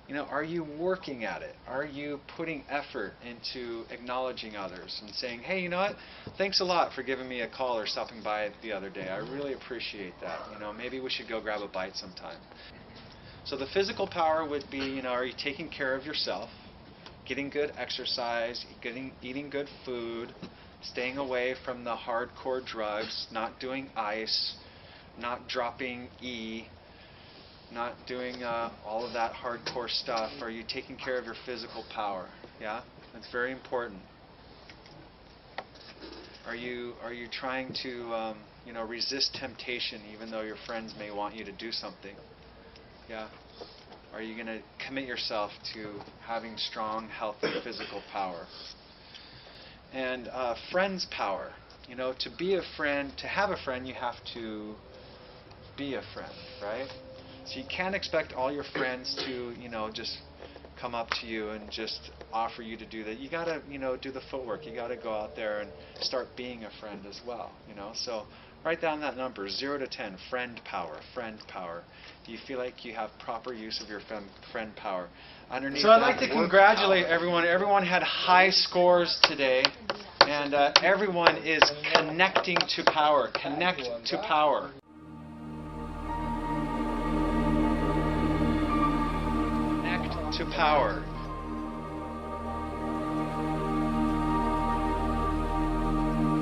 You know, are you working at it? Are you putting effort into acknowledging others and saying, hey, you know what? Thanks a lot for giving me a call or stopping by the other day. I really appreciate that. You know, maybe we should go grab a bite sometime. So the physical power would be, you know, are you taking care of yourself? getting good exercise, eating good food, staying away from the hardcore drugs, not doing ice, not dropping E, not doing all of that hardcore stuff? Are you taking care of your physical power? Yeah, that's very important. Are you trying to resist temptation even though your friends may want you to do something? Yeah. Are you going to commit yourself to having strong, healthy physical power? And friends' power. To be a friend, to have a friend, you have to be a friend, right? So you can't expect all your friends to, just come up to you and just offer you to do that. You got to, do the footwork. You got to go out there and start being a friend as well, So write down that number, 0 to 10, friend power, friend power. Do you feel like you have proper use of your friend power? Underneath, so I'd like to congratulate everyone. Everyone had high scores today, and everyone is connecting to power. Connect to power. Connect to power.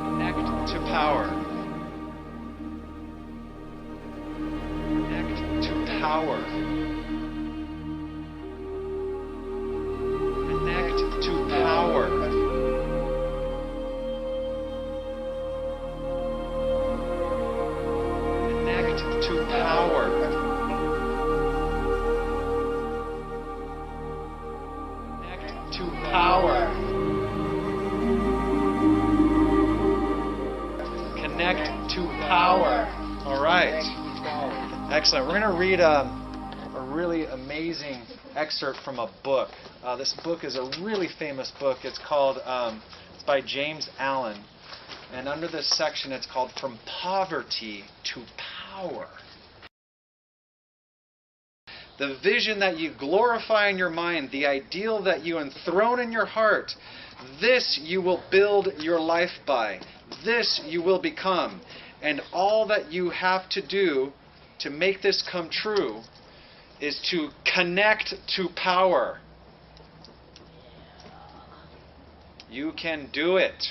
Connect to power. Power. Connect to power. Connect to power. Connect to power. Connect to power. All right. Excellent. We're going to read a really amazing excerpt from a book. This book is a really famous book. It's called, it's by James Allen. And under this section, it's called From Poverty to Power. The vision that you glorify in your mind, the ideal that you enthrone in your heart, this you will build your life by. This you will become. And all that you have to do to make this come true is to connect to power. You can do it.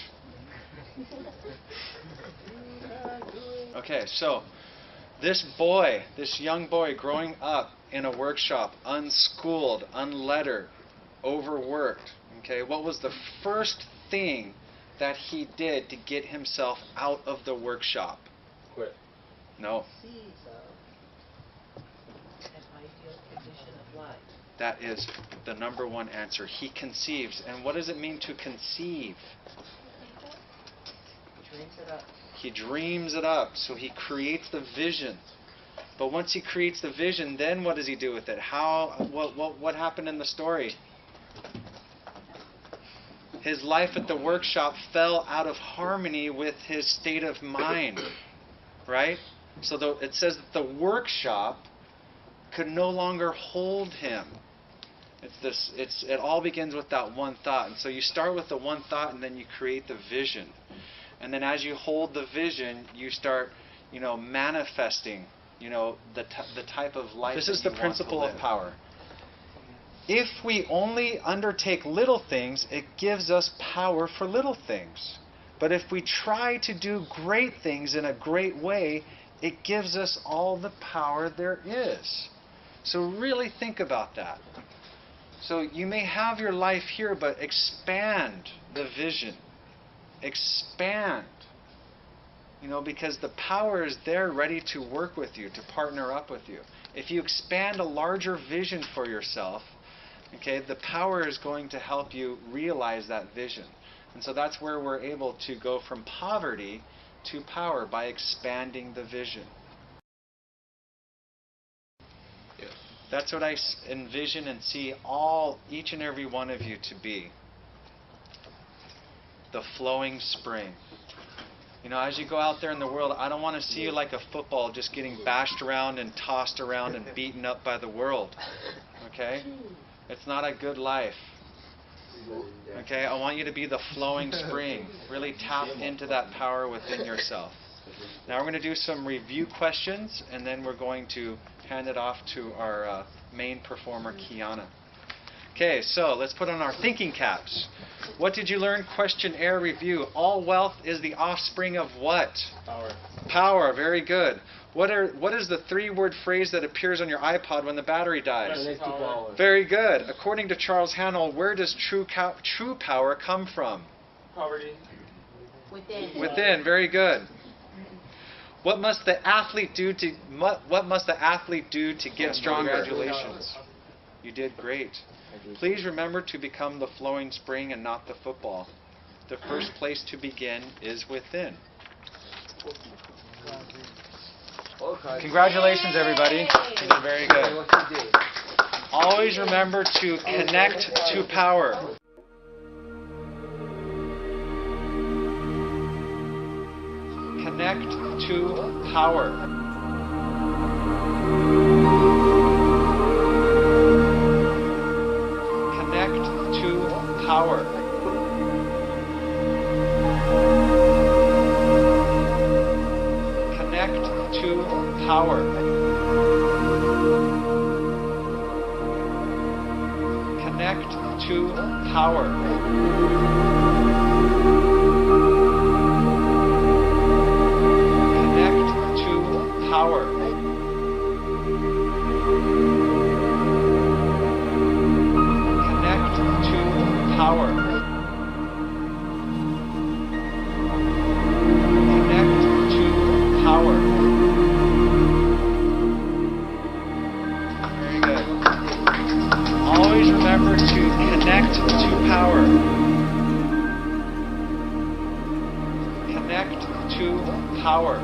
Okay, so this young boy growing up in a workshop, unschooled, unlettered, overworked, okay, what was the first thing that he did to get himself out of the workshop? Quit. No. That is the number one answer. He conceives. And what does it mean to conceive? He dreams it up. So he creates the vision. But once he creates the vision, then what does he do with it? What happened in the story? His life at the workshop fell out of harmony with his state of mind. Right? So it says that the workshop could no longer hold him. It all begins with that one thought. And so you start with the one thought and then you create the vision. And then as you hold the vision, you start, manifesting, the type of life. This is the principle of power. If we only undertake little things, it gives us power for little things. But if we try to do great things in a great way, it gives us all the power there is. So really think about that. So you may have your life here, but expand the vision. Expand. Because the power is there ready to work with you, to partner up with you. If you expand a larger vision for yourself, okay, the power is going to help you realize that vision. And so that's where we're able to go from poverty to power, by expanding the vision. That's what I envision and see each and every one of you to be. The flowing spring. As you go out there in the world, I don't want to see you like a football just getting bashed around and tossed around and beaten up by the world. Okay? It's not a good life. Okay? I want you to be the flowing spring. Really tap into that power within yourself. Now we're going to do some review questions, and then we're going to hand it off to our main performer, Kiana. Okay, so let's put on our thinking caps. What did you learn? Questionnaire review. All wealth is the offspring of what? Power. Power. Very good. What is the 3-word phrase that appears on your iPod when the battery dies? Connec2POWER. Very good. According to Charles Hannell, where does true power come from? Poverty. Within. Very good. What must the athlete do to get stronger? Congratulations. You did great. Please remember to become the flowing spring and not the football. The first place to begin is within. Congratulations, everybody. You did very good. Always remember to connect to power. Connect to power. Connect to power. Connect to power. Connect to power. Power. Connect to power. Connect to power. Very good. Always remember to connect to power. Connect to power.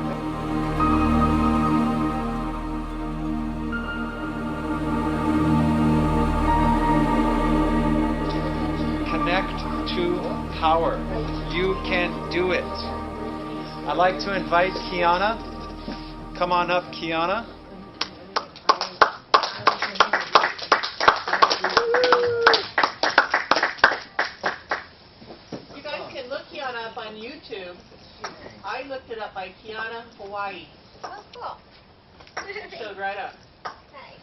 Connect to power. You can do it. I'd like to invite Kiana. Come on up, Kiana. You guys can look Kiana up on YouTube. I looked it up by Kiana, Hawaii. Oh, cool. It showed right up. Nice.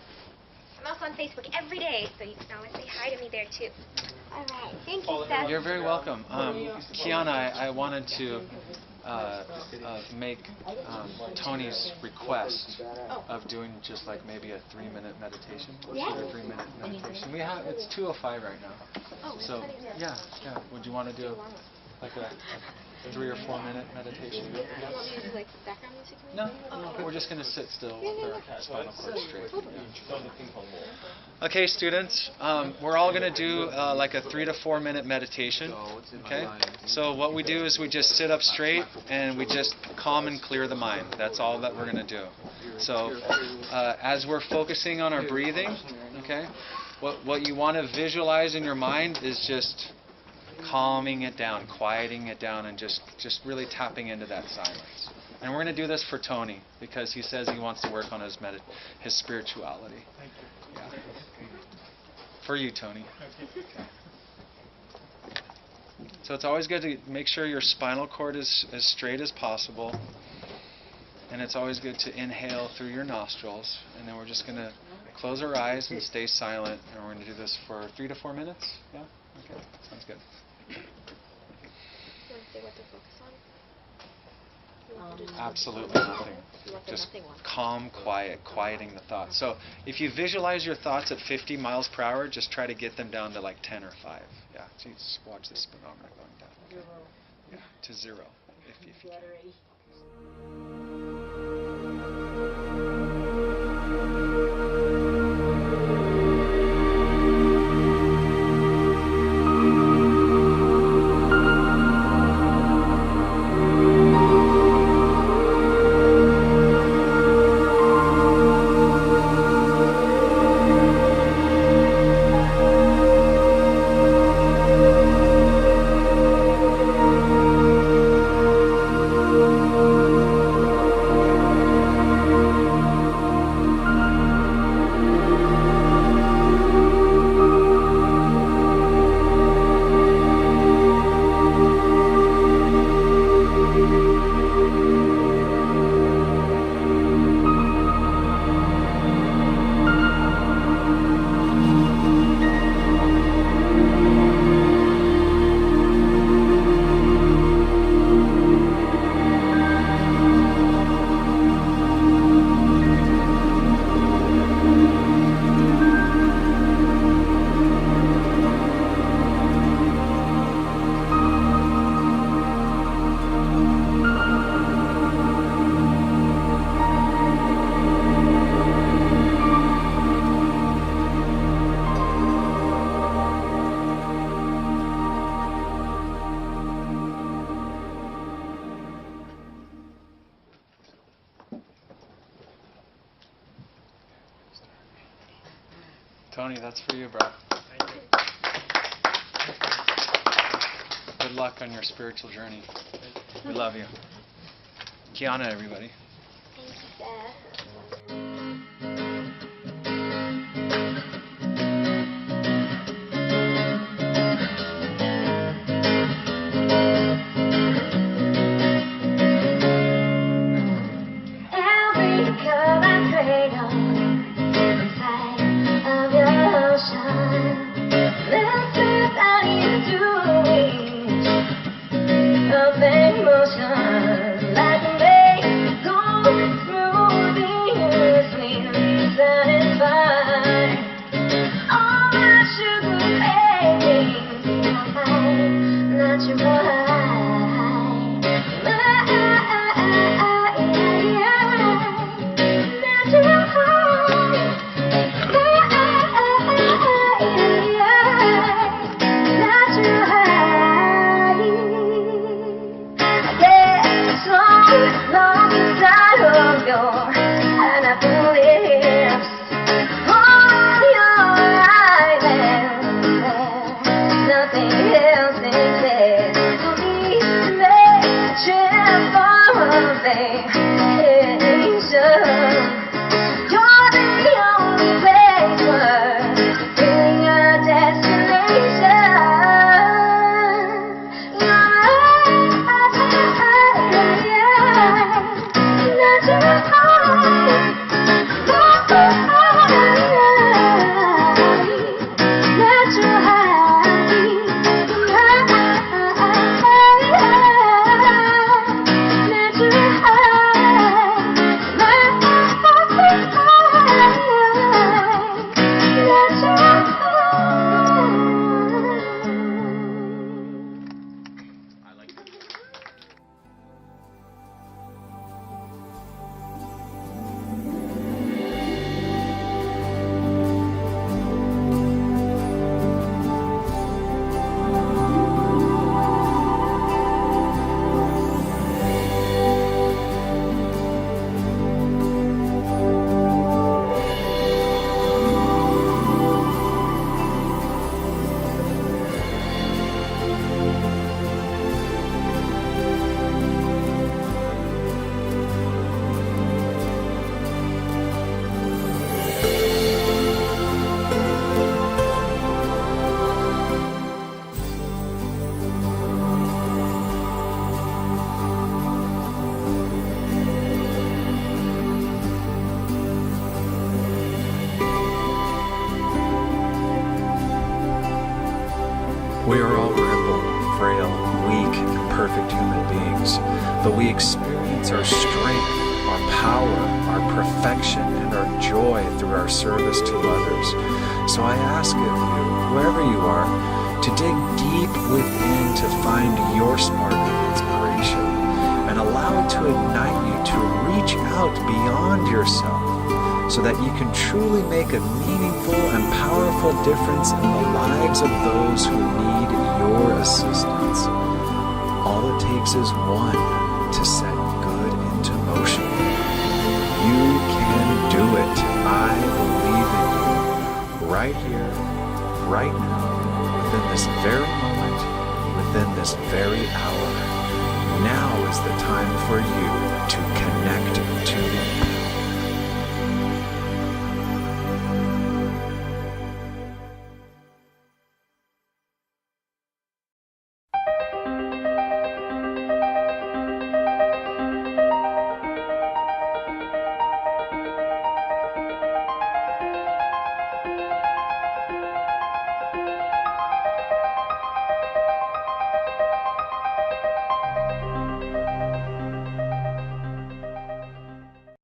I'm also on Facebook every day, so you can always say hi to me there too. All right. Thank you, Seth. You're very welcome. Kiana, I wanted to make Tony's request of doing just like maybe a 3-minute meditation. Yeah. A 3-minute meditation. It's 2:05 right now. Oh, So yeah. Would you want to do like a 3 or 4 minute meditation? You want me to do like background music? No, we're just going to sit still with our spinal cord straight. Okay, students, we're all going to do like a 3 to 4 minute meditation. Okay, so what we do is we just sit up straight and we just calm and clear the mind. That's all that we're going to do. So as we're focusing on our breathing, okay, what you want to visualize in your mind is just calming it down, quieting it down, and just really tapping into that silence. And we're going to do this for Tony because he says he wants to work on his spirituality. Thank you. Yeah. For you, Tony. Okay. So it's always good to make sure your spinal cord is as straight as possible. And it's always good to inhale through your nostrils. And then we're just going to close our eyes and stay silent. And we're going to do this for 3 to 4 minutes. Yeah? Okay. Sounds good. You want to say what to focus on? Absolutely nothing. Just calm, quieting the thoughts. So if you visualize your thoughts at 50 miles per hour, just try to get them down to like 10 or 5. Yeah, so you just watch the speedometer going down. Okay. Yeah, to 0 if you can. Tony, that's for you, bro. Good luck on your spiritual journey. We love you. Kiana, everybody. Thank you, Seth. Every curve I cradle inside of your ocean. This is how you do it. Of emotion, like a wave going through the earth, sweetly satisfied. All my sugar cravings, natural high. We are all crippled, frail, weak, imperfect human beings, but we experience our strength, our power, our perfection, and our joy through our service to others. So I ask of you, wherever you are, to dig deep within to find your spark of inspiration and allow it to ignite you to reach out beyond yourself, so that you can truly make a meaningful and powerful difference in the lives of those who need your assistance. All it takes is one to set good into motion. You can do it. I believe in you. Right here, right now, within this very moment, within this very hour. Now is the time for you to connect